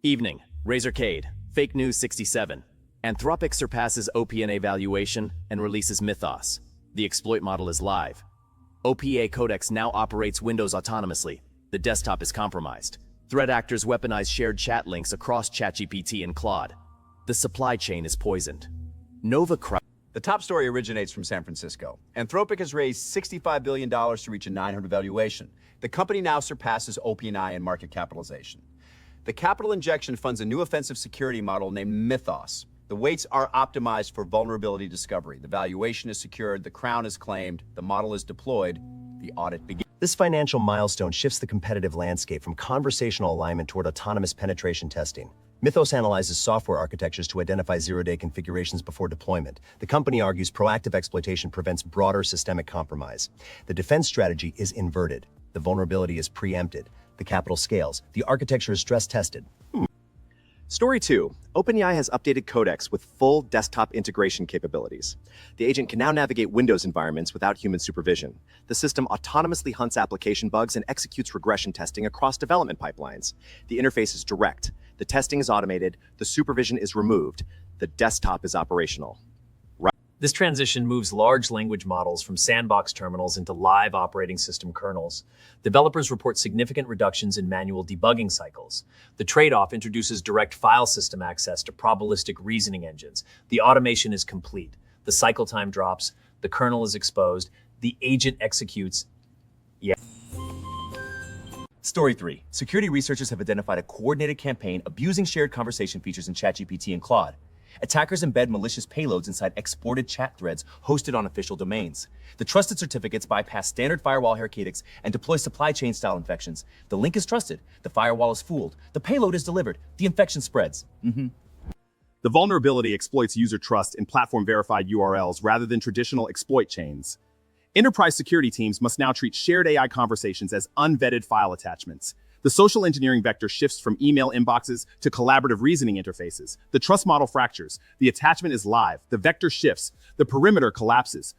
Evening, Razorcade, Fake News 67. Anthropic surpasses OpenAI valuation and releases Mythos. The exploit model is live. OpenAI Codex now operates Windows autonomously. The desktop is compromised. Threat actors weaponize shared chat links across ChatGPT and Claude. The supply chain is poisoned. The top story originates from San Francisco. Anthropic has raised $65 billion to reach a 900 valuation. The company now surpasses OpenAI in market capitalization. The capital injection funds a new offensive security model named Mythos. The weights are optimized for vulnerability discovery. The valuation is secured, the crown is claimed, the model is deployed, the audit begins. This financial milestone shifts the competitive landscape from conversational alignment toward autonomous penetration testing. Mythos analyzes software architectures to identify zero-day configurations before deployment. The company argues proactive exploitation prevents broader systemic compromise. The defense strategy is inverted. The vulnerability is preempted. The capital scales. The architecture is stress-tested. Story 2. OpenAI has updated Codex with full desktop integration capabilities. The agent can now navigate Windows environments without human supervision. The system autonomously hunts application bugs and executes regression testing across development pipelines. The interface is direct. The testing is automated. The supervision is removed. The desktop is operational. This transition moves large language models from sandboxed terminals into live operating system kernels. Developers report significant reductions in manual debugging cycles. The trade-off introduces direct file system access to probabilistic reasoning engines. The automation is complete. The cycle time drops. The kernel is exposed. The agent executes. Story 3. Security researchers have identified a coordinated campaign abusing shared conversation features in ChatGPT and Claude. Attackers embed malicious payloads inside exported chat threads hosted on official domains. The trusted certificates bypass standard firewall hierarchistics and deploy supply chain style infections. The link is trusted. The firewall is fooled. The payload is delivered. The infection spreads. The vulnerability exploits user trust in platform-verified URLs rather than traditional exploit chains. Enterprise security teams must now treat shared AI conversations as unvetted file attachments. The social engineering vector shifts from email inboxes to collaborative reasoning interfaces. The trust model fractures. The attachment is live. The vector shifts. The perimeter collapses.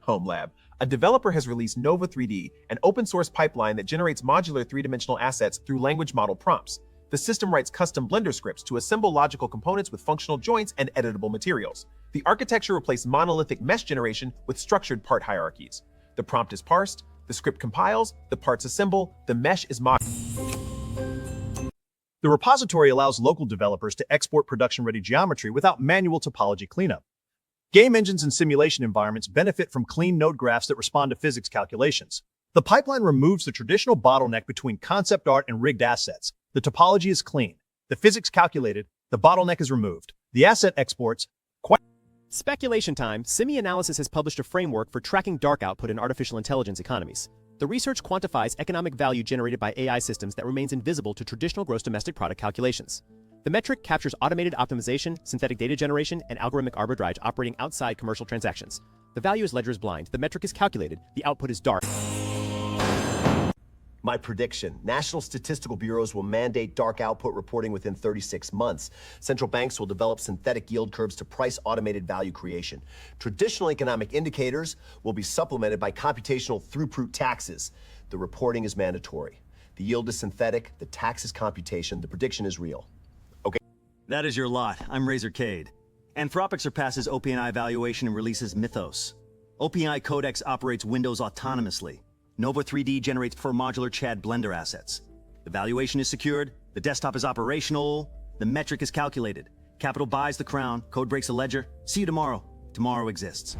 Home Lab. A developer has released Nova 3D, an open source pipeline that generates modular three-dimensional assets through language model prompts. The system writes custom Blender scripts to assemble logical components with functional joints and editable materials. The architecture replaced monolithic mesh generation with structured part hierarchies. The prompt is parsed, the script compiles, the parts assemble, the mesh is modeled. The repository allows local developers to export production-ready geometry without manual topology cleanup. Game engines and simulation environments benefit from clean node graphs that respond to physics calculations. The pipeline removes the traditional bottleneck between concept art and rigged assets. The topology is clean. The physics calculated. The bottleneck is removed. The asset exports. Speculation time. SimiAnalysis has published a framework for tracking dark output in artificial intelligence economies. The research quantifies economic value generated by AI systems that remains invisible to traditional gross domestic product calculations. The metric captures automated optimization, synthetic data generation, and algorithmic arbitrage operating outside commercial transactions. The value is ledger is blind. The metric is calculated. The output is dark. My prediction: national statistical bureaus will mandate dark output reporting within 36 months. Central banks will develop synthetic yield curves to price automated value creation. Traditional economic indicators will be supplemented by computational throughput taxes. The reporting is mandatory. The yield is synthetic, the tax is computation, the prediction is real. Okay. That is your lot. I'm Razorcade. Anthropic surpasses OpenAI valuation and releases Mythos. OpenAI Codex operates Windows autonomously. Nova 3D generates per modular CAD Blender assets. The valuation is secured, the desktop is operational, the metric is calculated. Capital buys the crown, code breaks the ledger. See you tomorrow. Tomorrow exists.